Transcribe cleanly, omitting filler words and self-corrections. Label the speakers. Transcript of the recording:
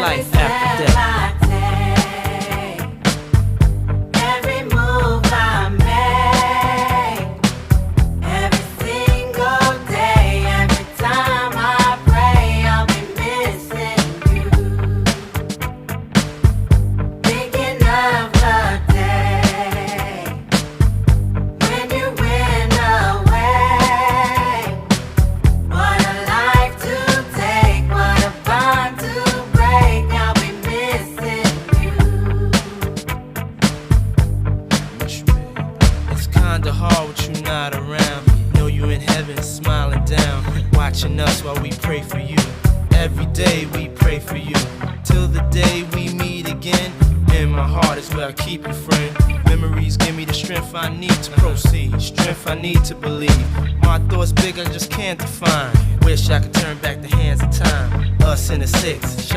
Speaker 1: life after death.
Speaker 2: Every move I make, every single day, every time I pray, I'll be missing you. Thinking of the day when you went away. What a life to take, what a bond to break. I'll be missing you.
Speaker 1: It's kinda hard with you not around. Know you in heaven smiling down, watching us while we pray for you. Every day we pray for you, till the day we meet again. In my heart is where I keep you, friend. Memories give me the strength I need to proceed, strength I need to believe. My thoughts big, I just can't define. Wish I could turn back the hands of time. Us in the six,